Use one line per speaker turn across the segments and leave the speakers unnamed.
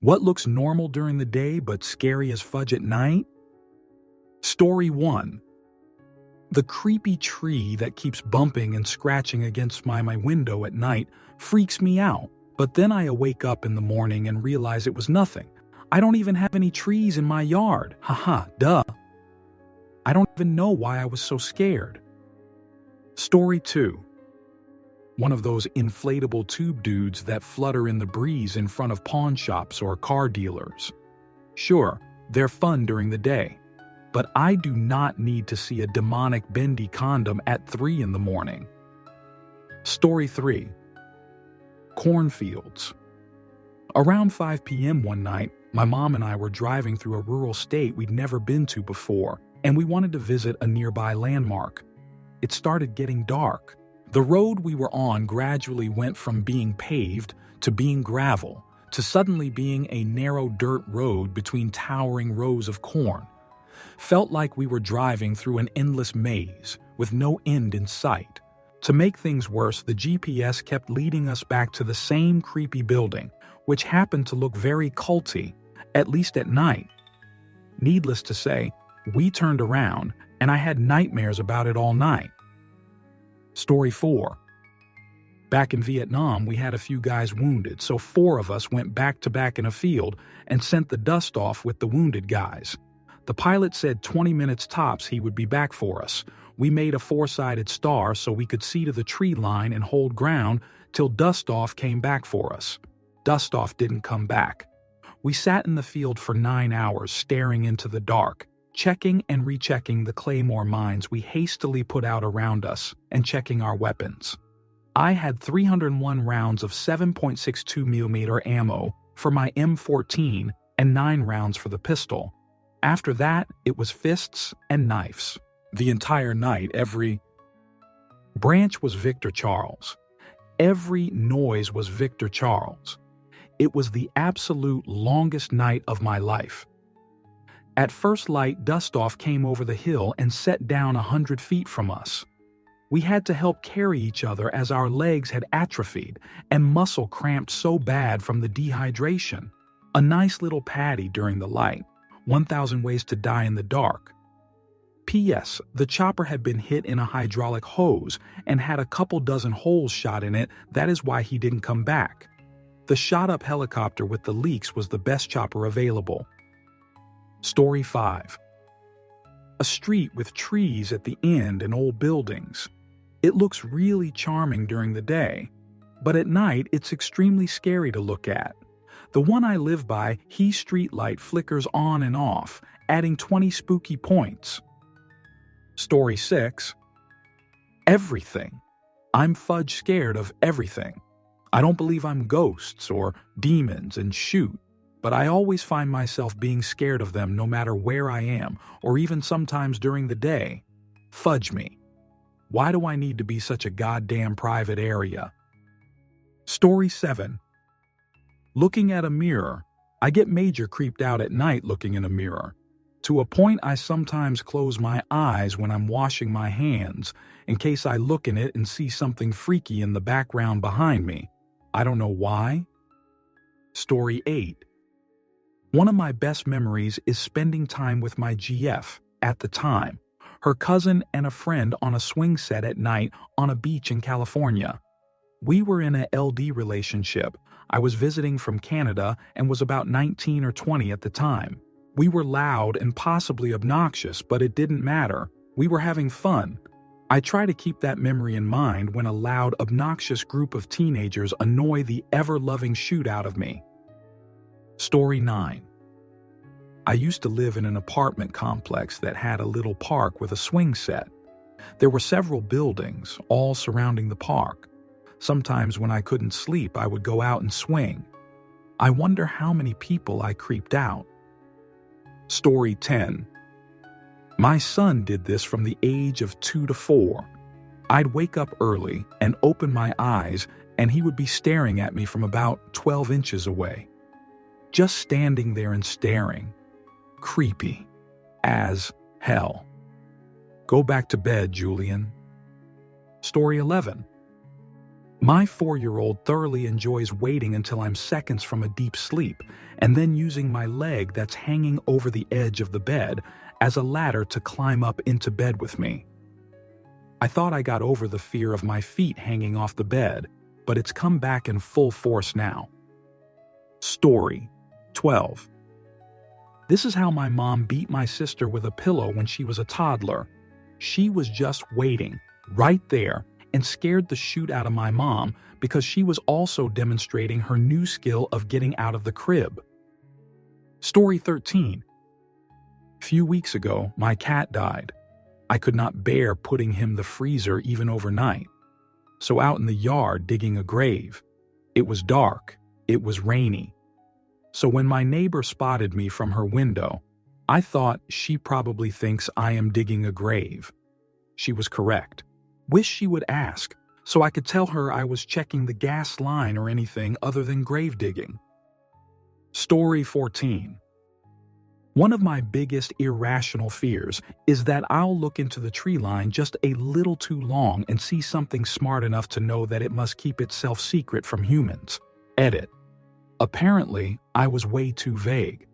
What looks normal during the day but scary as fudge at night? Story 1. The creepy tree that keeps bumping and scratching against my window at night freaks me out, but then I wake up in the morning and realize it was nothing. I don't even have any trees in my yard. Haha, duh. I don't even know why I was so scared. Story 2. One of those inflatable tube dudes that flutter in the breeze in front of pawn shops or car dealers. Sure, they're fun during the day, but I do not need to see a demonic bendy condom at 3 in the morning. Story 3. Cornfields. Around 5 p.m. one night, my mom and I were driving through a rural state we'd never been to before, and we wanted to visit a nearby landmark. It started getting dark. The road we were on gradually went from being paved to being gravel, to suddenly being a narrow dirt road between towering rows of corn. Felt like we were driving through an endless maze, with no end in sight. To make things worse, the GPS kept leading us back to the same creepy building, which happened to look very culty, at least at night. Needless to say, we turned around, and I had nightmares about it all night. Story 4. Back in Vietnam, we had a few guys wounded, so 4 of us went back to back in a field and sent the dust off with the wounded guys. The pilot said 20 minutes tops he would be back for us. We made a 4-sided star so we could see to the tree line and hold ground till Dust-Off came back for us. Dust-Off didn't come back. We sat in the field for 9 hours staring into the dark, checking and rechecking the claymore mines we hastily put out around us and checking our weapons. I had 301 rounds of 7.62mm ammo for my M14 and 9 rounds for the pistol. After that, it was fists and knives. The entire night, every branch was Victor Charles. Every noise was Victor Charles. It was the absolute longest night of my life. At first light, Dust-Off came over the hill and set down 100 feet from us. We had to help carry each other as our legs had atrophied and muscle cramped so bad from the dehydration. A nice little patty during the light. 1,000 Ways to Die in the Dark. P.S. The chopper had been hit in a hydraulic hose and had a couple dozen holes shot in it. That is why he didn't come back. The shot-up helicopter with the leaks was the best chopper available. Story 5. A street with trees at the end and old buildings. It looks really charming during the day, but at night it's extremely scary to look at. The one I live by, Hee street light flickers on and off, adding 20 spooky points. Story 6. Everything. I'm fudge scared of everything. I don't believe I'm ghosts or demons and shoot, but I always find myself being scared of them no matter where I am, or even sometimes during the day. Fudge me. Why do I need to be such a goddamn private area? Story 7. Looking at a mirror. I get major creeped out at night looking in a mirror. To a point I sometimes close my eyes when I'm washing my hands in case I look in it and see something freaky in the background behind me. I don't know why. Story 8. One of my best memories is spending time with my GF at the time, her cousin and a friend on a swing set at night on a beach in California. We were in a LD relationship. I was visiting from Canada and was about 19 or 20 at the time. We were loud and possibly obnoxious, but it didn't matter. We were having fun. I try to keep that memory in mind when a loud, obnoxious group of teenagers annoy the ever-loving shoot out of me. Story 9. I used to live in an apartment complex that had a little park with a swing set. There were several buildings, all surrounding the park. Sometimes when I couldn't sleep, I would go out and swing. I wonder how many people I creeped out. Story 10. My son did this from the age of 2 to 4. I'd wake up early and open my eyes, and he would be staring at me from about 12 inches away. Just standing there and staring. Creepy. As hell. Go back to bed, Julian. Story 11. My 4-year-old thoroughly enjoys waiting until I'm seconds from a deep sleep and then using my leg that's hanging over the edge of the bed as a ladder to climb up into bed with me. I thought I got over the fear of my feet hanging off the bed, but it's come back in full force now. Story 12. This is how my mom beat my sister with a pillow when she was a toddler. She was just waiting, right there, and scared the shoot out of my mom because she was also demonstrating her new skill of getting out of the crib. Story 13. A few weeks ago, my cat died. I could not bear putting him in the freezer even overnight. So out in the yard digging a grave. It was dark. It was rainy. So when my neighbor spotted me from her window, I thought she probably thinks I am digging a grave. She was correct. Wish she would ask, so I could tell her I was checking the gas line or anything other than grave digging. Story 14. One of my biggest irrational fears is that I'll look into the tree line just a little too long and see something smart enough to know that it must keep itself secret from humans. Edit. Apparently, I was way too vague.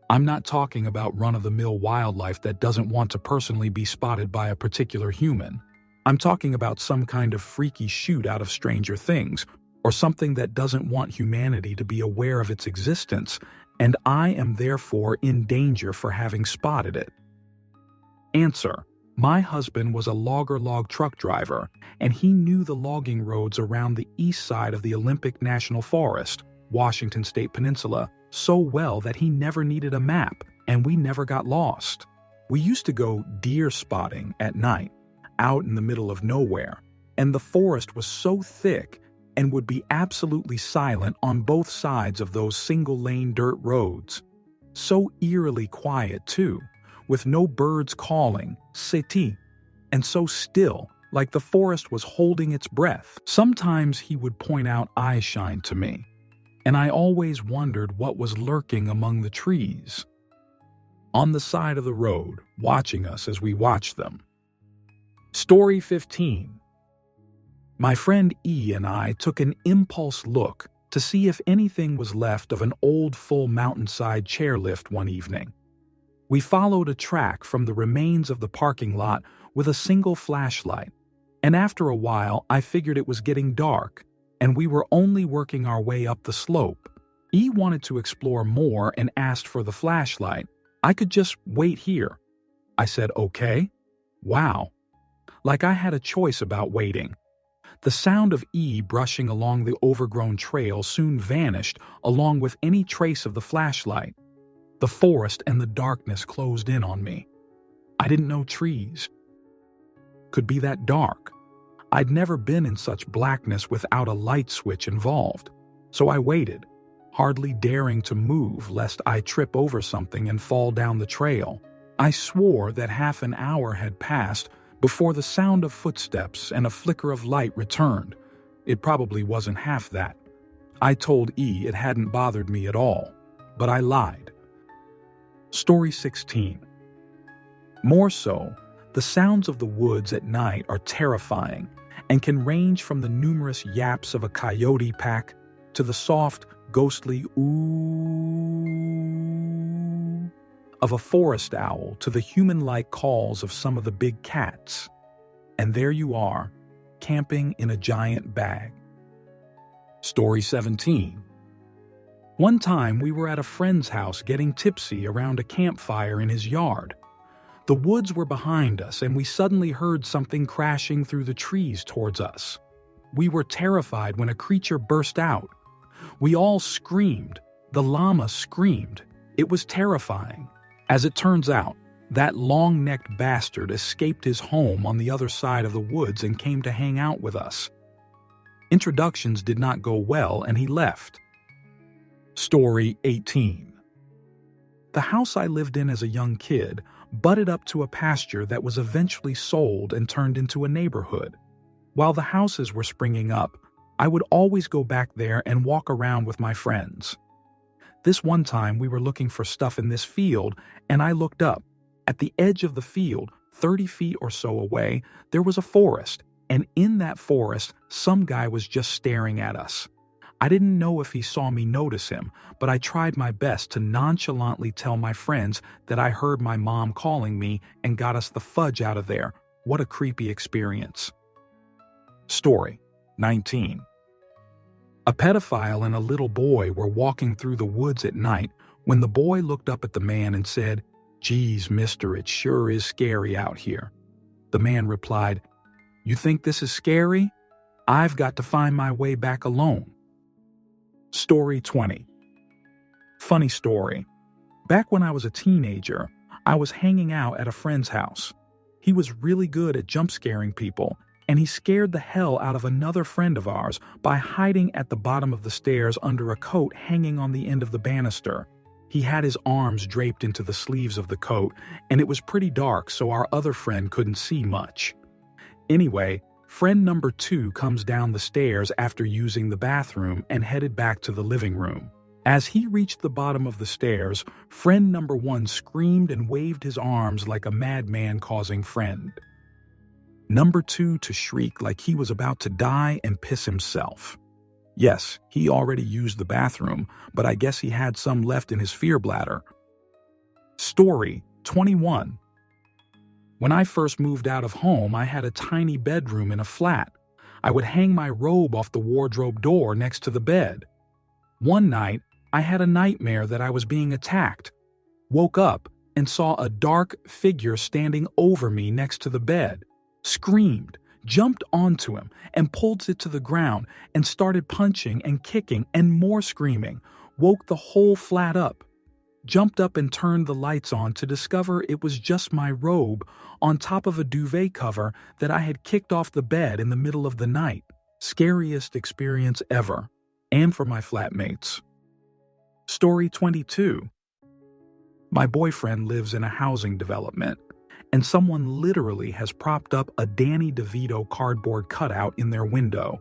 I'm not talking about run-of-the-mill wildlife that doesn't want to personally be spotted by a particular human. I'm talking about some kind of freaky shoot out of Stranger Things, or something that doesn't want humanity to be aware of its existence, and I am therefore in danger for having spotted it. Answer. My husband was a log truck driver, and he knew the logging roads around the east side of the Olympic National Forest, Washington State Peninsula, so well that he never needed a map, and we never got lost. We used to go deer spotting at night, out in the middle of nowhere, and the forest was so thick and would be absolutely silent on both sides of those single-lane dirt roads. So eerily quiet, too, with no birds calling, seti, and so still, like the forest was holding its breath. Sometimes he would point out eyeshine to me, and I always wondered what was lurking among the trees, on the side of the road, watching us as we watched them. Story 15. My friend E and I took an impulse look to see if anything was left of an old full mountainside chairlift one evening. We followed a track from the remains of the parking lot with a single flashlight, and after a while I figured it was getting dark, and we were only working our way up the slope. E wanted to explore more and asked for the flashlight. I could just wait here. I said, okay. Wow. Like I had a choice about waiting. The sound of E brushing along the overgrown trail soon vanished along with any trace of the flashlight. The forest and the darkness closed in on me. I didn't know trees could be that dark. I'd never been in such blackness without a light switch involved. So I waited, hardly daring to move lest I trip over something and fall down the trail. I swore that half an hour had passed before the sound of footsteps and a flicker of light returned. It probably wasn't half that. I told E it hadn't bothered me at all, but I lied. Story 16. More so, the sounds of the woods at night are terrifying and can range from the numerous yaps of a coyote pack to the soft, ghostly ooh of a forest owl to the human-like calls of some of the big cats. And there you are, camping in a giant bag. Story 17. One time we were at a friend's house getting tipsy around a campfire in his yard. The woods were behind us and we suddenly heard something crashing through the trees towards us. We were terrified when a creature burst out. We all screamed. The llama screamed. It was terrifying. As it turns out, that long-necked bastard escaped his home on the other side of the woods and came to hang out with us. Introductions did not go well and he left. Story 18. The house I lived in as a young kid butted up to a pasture that was eventually sold and turned into a neighborhood. While the houses were springing up, I would always go back there and walk around with my friends. This one time we were looking for stuff in this field, and I looked up. At the edge of the field, 30 feet or so away, there was a forest, And in that forest, some guy was just staring at us. I didn't know if he saw me notice him, but I tried my best to nonchalantly tell my friends that I heard my mom calling me and got us the fudge out of there. What a creepy experience. Story 19. A pedophile and a little boy were walking through the woods at night when the boy looked up at the man and said, "Geez, mister, it sure is scary out here." The man replied, "You think this is scary? I've got to find my way back alone." Story 20. Funny story. Back when I was a teenager, I was hanging out at a friend's house. He was really good at jump scaring people, and he scared the hell out of another friend of ours by hiding at the bottom of the stairs under a coat hanging on the end of the banister. He had his arms draped into the sleeves of the coat, and it was pretty dark, so our other friend couldn't see much. Anyway, friend number 2 comes down the stairs after using the bathroom and headed back to the living room. As he reached the bottom of the stairs, friend number 1 screamed and waved his arms like a madman causing friend number 2 to shriek like he was about to die and piss himself. Yes, he already used the bathroom, but I guess he had some left in his fear bladder. Story 21. When I first moved out of home, I had a tiny bedroom in a flat. I would hang my robe off the wardrobe door next to the bed. One night, I had a nightmare that I was being attacked. Woke up and saw a dark figure standing over me next to the bed. Screamed, jumped onto him, and pulled it to the ground and started punching and kicking and more screaming. Woke the whole flat up. Jumped up and turned the lights on to discover it was just my robe on top of a duvet cover that I had kicked off the bed in the middle of the night. Scariest experience ever. And for my flatmates. Story 22. My boyfriend lives in a housing development, and someone literally has propped up a Danny DeVito cardboard cutout in their window.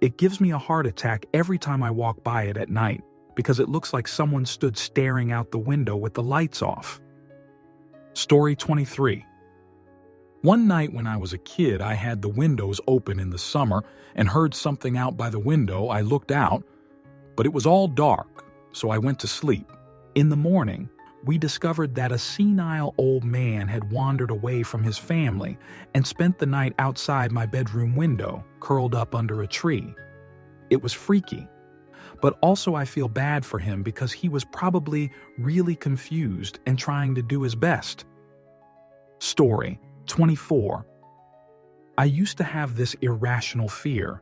It gives me a heart attack every time I walk by it at night because it looks like someone stood staring out the window with the lights off. Story 23. One night when I was a kid, I had the windows open in the summer and heard something out by the window. I looked out, but it was all dark, so I went to sleep. In the morning, we discovered that a senile old man had wandered away from his family and spent the night outside my bedroom window, curled up under a tree. It was freaky, but also I feel bad for him because he was probably really confused and trying to do his best. Story 24. I used to have this irrational fear.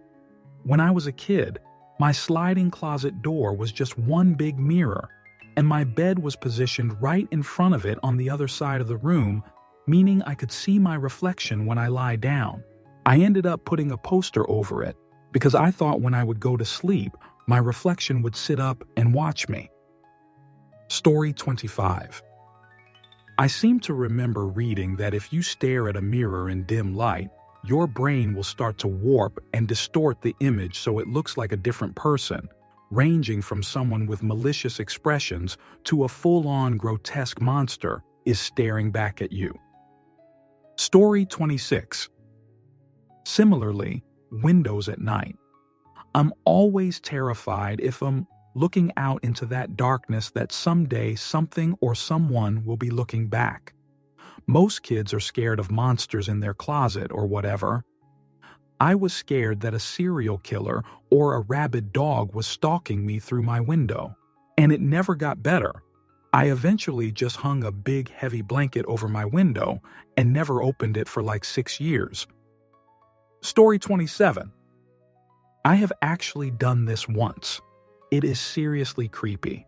When I was a kid, my sliding closet door was just one big mirror, and my bed was positioned right in front of it on the other side of the room, meaning I could see my reflection when I lie down. I ended up putting a poster over it because I thought when I would go to sleep, my reflection would sit up and watch me. Story 25. I seem to remember reading that if you stare at a mirror in dim light, your brain will start to warp and distort the image so it looks like a different person, ranging from someone with malicious expressions to a full-on grotesque monster is staring back at you. Story 26. Similarly, windows at night. I'm always terrified if I'm looking out into that darkness that someday something or someone will be looking back. Most kids are scared of monsters in their closet or whatever. I was scared that a serial killer or a rabid dog was stalking me through my window, and it never got better. I eventually just hung a big heavy blanket over my window and never opened it for like 6 years. Story 27. I have actually done this once. It is seriously creepy.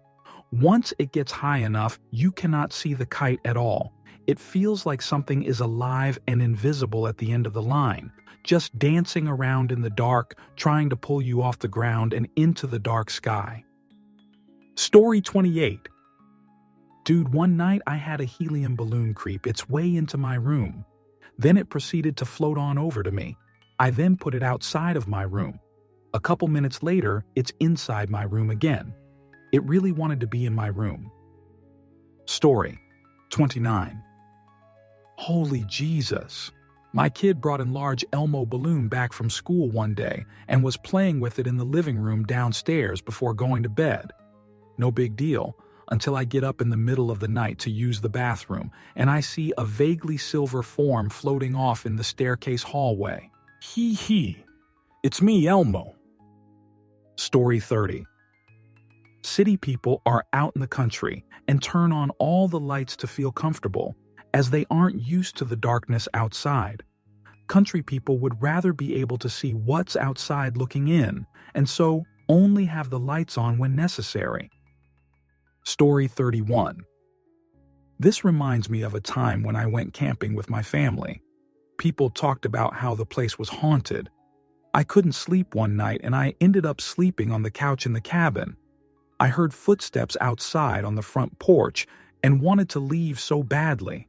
Once it gets high enough, you cannot see the kite at all. It feels like something is alive and invisible at the end of the line, just dancing around in the dark, trying to pull you off the ground and into the dark sky. Story 28. Dude, one night I had a helium balloon creep its way into my room. Then it proceeded to float on over to me. I then put it outside of my room. A couple minutes later, it's inside my room again. It really wanted to be in my room. Story 29. Holy Jesus. My kid brought a large Elmo balloon back from school one day and was playing with it in the living room downstairs before going to bed. No big deal, until I get up in the middle of the night to use the bathroom and I see a vaguely silver form floating off in the staircase hallway. Hee hee. It's me, Elmo. Story 30. City people are out in the country and turn on all the lights to feel comfortable, as they aren't used to the darkness outside. Country people would rather be able to see what's outside looking in, and so only have the lights on when necessary. Story 31. This reminds me of a time when I went camping with my family. People talked about how the place was haunted. I couldn't sleep one night and I ended up sleeping on the couch in the cabin. I heard footsteps outside on the front porch and wanted to leave so badly.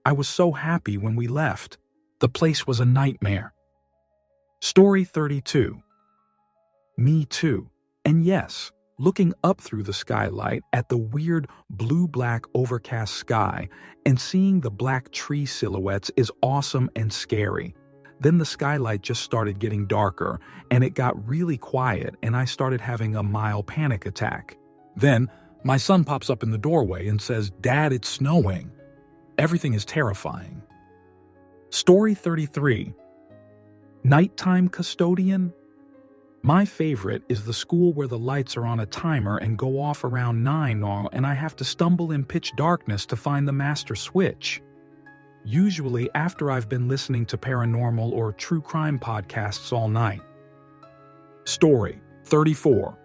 I was so happy when we left. The place was a nightmare. Story 32. Me too. And yes, looking up through the skylight at the weird blue-black overcast sky and seeing the black tree silhouettes is awesome and scary. Then the skylight just started getting darker and it got really quiet and I started having a mild panic attack. Then my son pops up in the doorway and says, "Dad, it's snowing." Everything is terrifying. Story 33. Nighttime custodian? My favorite is the school where the lights are on a timer and go off around 9 and I have to stumble in pitch darkness to find the master switch. Usually after I've been listening to paranormal or true crime podcasts all night. Story 34.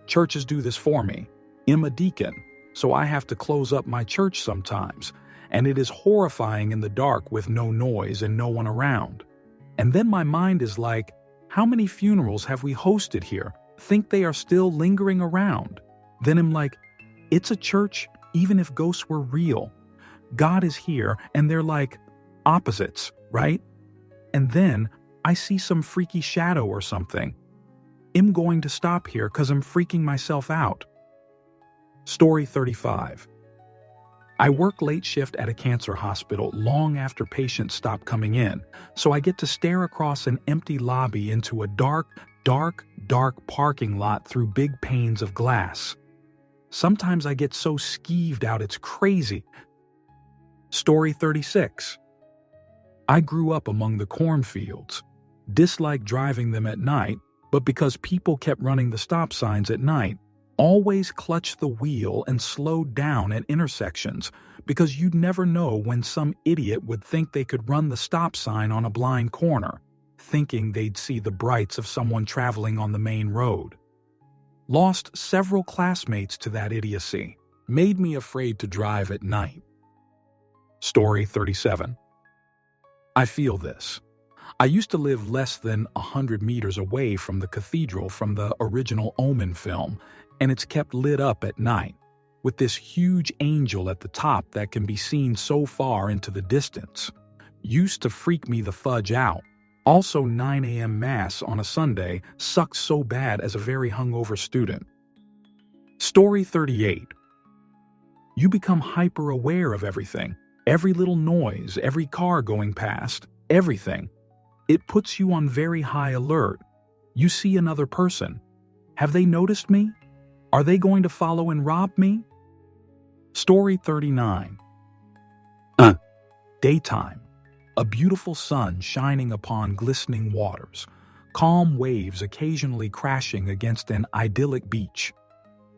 Churches do this for me. I'm a deacon, so I have to close up my church sometimes, and it is horrifying in the dark with no noise and no one around. And then my mind is like, how many funerals have we hosted here? Think they are still lingering around? Then I'm like, it's a church even if ghosts were real. God is here and they're like opposites, right? And then I see some freaky shadow or something. I'm going to stop here because I'm freaking myself out. Story 35. I work late shift at a cancer hospital long after patients stop coming in, so I get to stare across an empty lobby into a dark parking lot through big panes of glass. Sometimes I get so skeeved out it's crazy. Story 36. I grew up among the cornfields, disliked driving them at night, but because people kept running the stop signs at night, always clutched the wheel and slowed down at intersections because you'd never know when some idiot would think they could run the stop sign on a blind corner, thinking they'd see the brights of someone traveling on the main road. Lost several classmates to that idiocy, made me afraid to drive at night. Story 37. I feel this. I used to live less than 100 meters away from the cathedral from the original Omen film, and it's kept lit up at night, with this huge angel at the top that can be seen so far into the distance. Used to freak me the fudge out. Also 9 a.m. Mass on a Sunday sucked so bad as a very hungover student. Story 38. You become hyper-aware of everything. Every little noise, every car going past, everything. It puts you on very high alert. You see another person. Have they noticed me? Are they going to follow and rob me? Story 39. Daytime. A beautiful sun shining upon glistening waters. Calm waves occasionally crashing against an idyllic beach.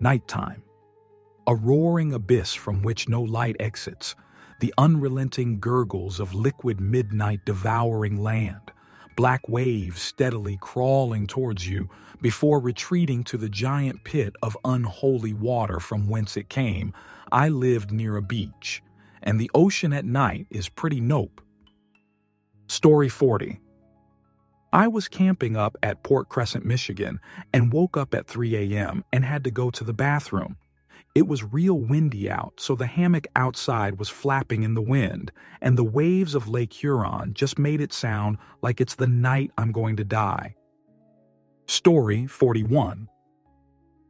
Nighttime. A roaring abyss from which no light exits. The unrelenting gurgles of liquid midnight devouring land. Black waves steadily crawling towards you before retreating to the giant pit of unholy water from whence it came. I lived near a beach, and the ocean at night is pretty nope. Story 40. I was camping up at Port Crescent, Michigan, and woke up at 3 a.m. and had to go to the bathroom. It was real windy out, so the hammock outside was flapping in the wind, and the waves of Lake Huron just made it sound like it's the night I'm going to die. Story 41.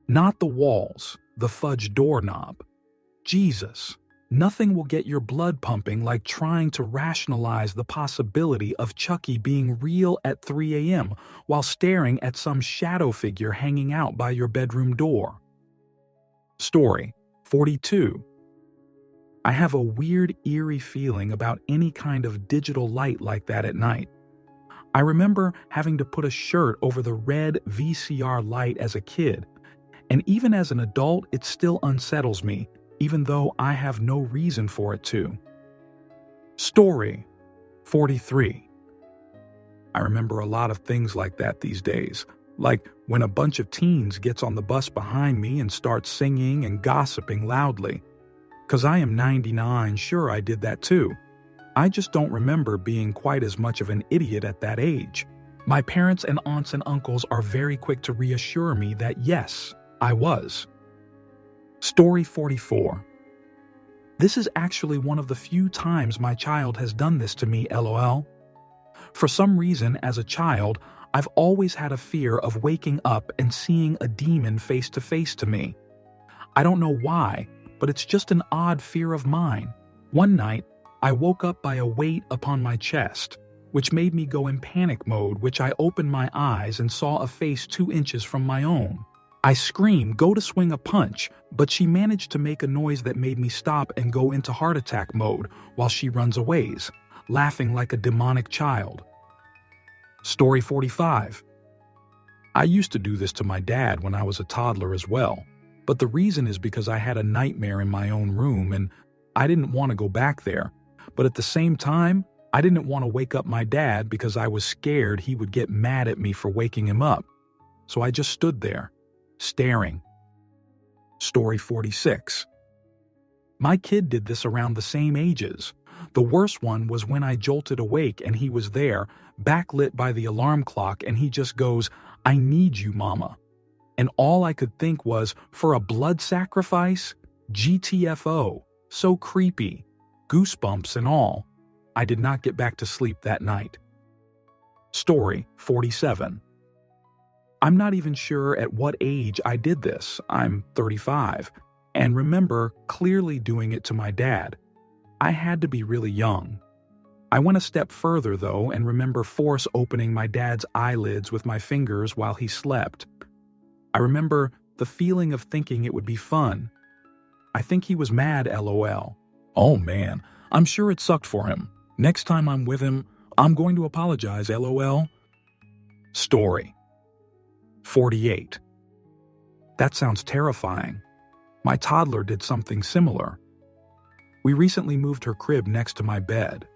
Not the walls, the fudge doorknob. Jesus. Nothing will get your blood pumping like trying to rationalize the possibility of Chucky being real at 3 a.m. while staring at some shadow figure hanging out by your bedroom door. Story 42. I have a weird, eerie feeling about any kind of digital light like that at night. I remember having to put a shirt over the red VCR light as a kid, and even as an adult, it still unsettles me, even though I have no reason for it to. Story 43. I remember a lot of things like that these days, like when a bunch of teens gets on the bus behind me and starts singing and gossiping loudly. 'Cause I am 99 sure I did that too. I just don't remember being quite as much of an idiot at that age. My parents and aunts and uncles are very quick to reassure me that yes, I was. Story 44. This is actually one of the few times my child has done this to me, LOL. For some reason, as a child, I've always had a fear of waking up and seeing a demon face to face to me. I don't know why, but it's just an odd fear of mine. One night, I woke up by a weight upon my chest, which made me go in panic mode, which I opened my eyes and saw a face 2 inches from my own. I screamed, go to swing a punch, but she managed to make a noise that made me stop and go into heart attack mode while she runs away, laughing like a demonic child. Story 45. I used to do this to my dad when I was a toddler as well, but the reason is because I had a nightmare in my own room and I didn't want to go back there. But at the same time, I didn't want to wake up my dad because I was scared he would get mad at me for waking him up. So I just stood there, staring. Story 46. My kid did this around the same ages. The worst one was when I jolted awake and he was there, backlit by the alarm clock, and he just goes, "I need you, mama." And all I could think was, for a blood sacrifice? GTFO. So creepy. Goosebumps and all. I did not get back to sleep that night. Story 47. I'm not even sure at what age I did this. I'm 35, and remember clearly doing it to my dad. I had to be really young. I went a step further, though, and remember force opening my dad's eyelids with my fingers while he slept. I remember the feeling of thinking it would be fun. I think he was mad, LOL. Oh man, I'm sure it sucked for him. Next time I'm with him, I'm going to apologize, LOL. Story 48. That sounds terrifying. My toddler did something similar. We recently moved her crib next to my bed.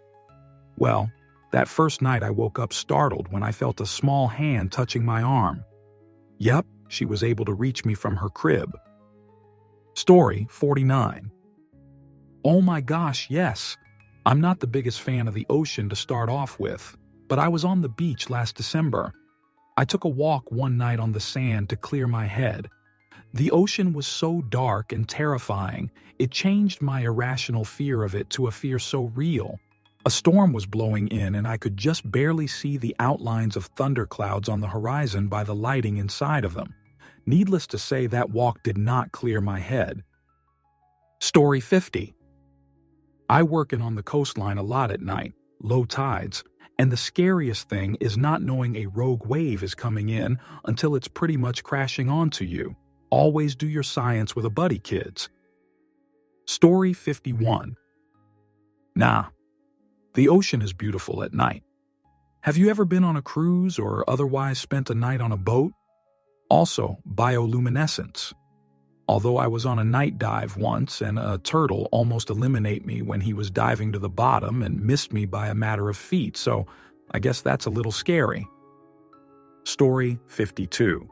Well, that first night I woke up startled when I felt a small hand touching my arm. Yep, she was able to reach me from her crib. Story 49. Oh my gosh, yes. I'm not the biggest fan of the ocean to start off with, but I was on the beach last December. I took a walk one night on the sand to clear my head. The ocean was so dark and terrifying, it changed my irrational fear of it to a fear so real. A storm was blowing in and I could just barely see the outlines of thunderclouds on the horizon by the lighting inside of them. Needless to say, that walk did not clear my head. Story 50. I work in on the coastline a lot at night, low tides, and the scariest thing is not knowing a rogue wave is coming in until it's pretty much crashing onto you. Always do your science with a buddy, kids. Story 51. Nah, the ocean is beautiful at night. Have you ever been on a cruise or otherwise spent a night on a boat? Also, bioluminescence. Although I was on a night dive once and a turtle almost eliminated me when he was diving to the bottom and missed me by a matter of feet, so I guess that's a little scary. Story 52.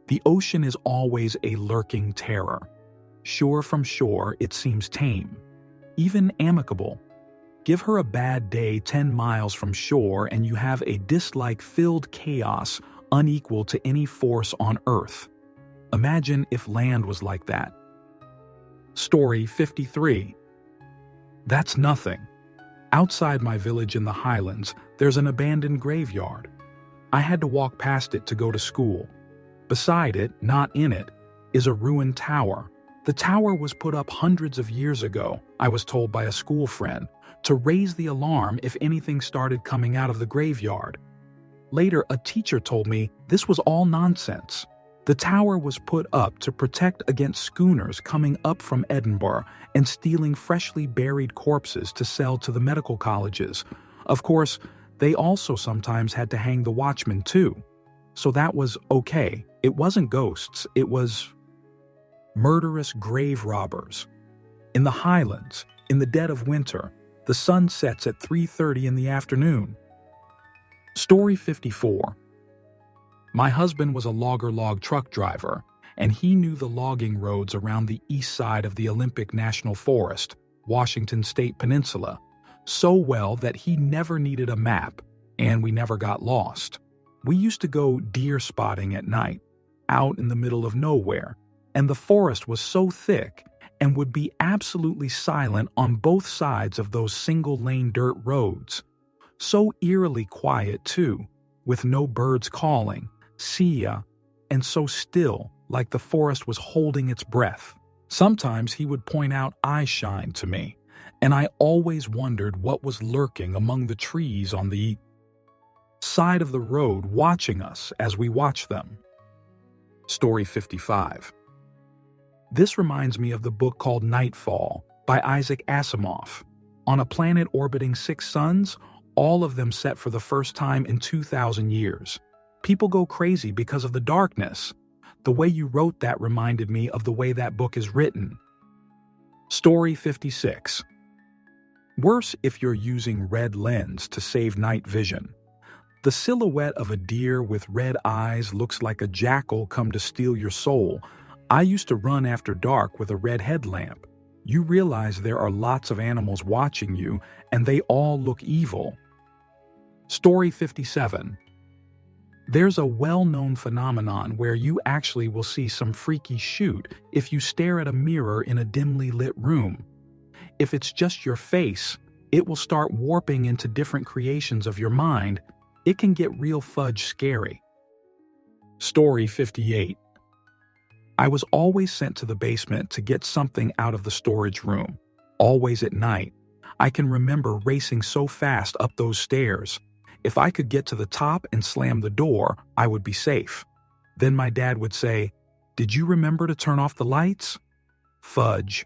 The ocean is always a lurking terror. Sure, from shore, it seems tame, even amicable. Give her a bad day 10 miles from shore and you have a dislike-filled chaos unequal to any force on Earth. Imagine if land was like that. Story 53. That's nothing. Outside my village in the Highlands, there's an abandoned graveyard. I had to walk past it to go to school. Beside it, not in it, is a ruined tower. The tower was put up hundreds of years ago, I was told by a school friend, to raise the alarm if anything started coming out of the graveyard. Later, a teacher told me this was all nonsense. The tower was put up to protect against schooners coming up from Edinburgh and stealing freshly buried corpses to sell to the medical colleges. Of course, they also sometimes had to hang the watchmen too. So that was okay. It wasn't ghosts, it was murderous grave robbers. In the Highlands, in the dead of winter, the sun sets at 3:30 in the afternoon. Story 54. My husband was a log truck driver, and he knew the logging roads around the east side of the Olympic National Forest, Washington State Peninsula, so well that he never needed a map, and we never got lost. We used to go deer spotting at night, out in the middle of nowhere, and the forest was so thick and would be absolutely silent on both sides of those single-lane dirt roads. So eerily quiet, too, with no birds calling, see ya, and so still, like the forest was holding its breath. Sometimes he would point out eyeshine to me, and I always wondered what was lurking among the trees on the side of the road watching us as we watched them. Story 55. This reminds me of the book called Nightfall by Isaac Asimov. On a planet orbiting 6 suns, all of them set for the first time in 2,000 years. People go crazy because of the darkness. The way you wrote that reminded me of the way that book is written. Story 56. Worse if you're using red lens to save night vision. The silhouette of a deer with red eyes looks like a jackal come to steal your soul. I used to run after dark with a red headlamp. You realize there are lots of animals watching you, and they all look evil. Story 57. There's a well-known phenomenon where you actually will see some freaky shoot if you stare at a mirror in a dimly lit room. If it's just your face, it will start warping into different creations of your mind. It can get real fudge scary. Story 58. I was always sent to the basement to get something out of the storage room, always at night. I can remember racing so fast up those stairs. If I could get to the top and slam the door, I would be safe. Then my dad would say, "Did you remember to turn off the lights?" Fudge.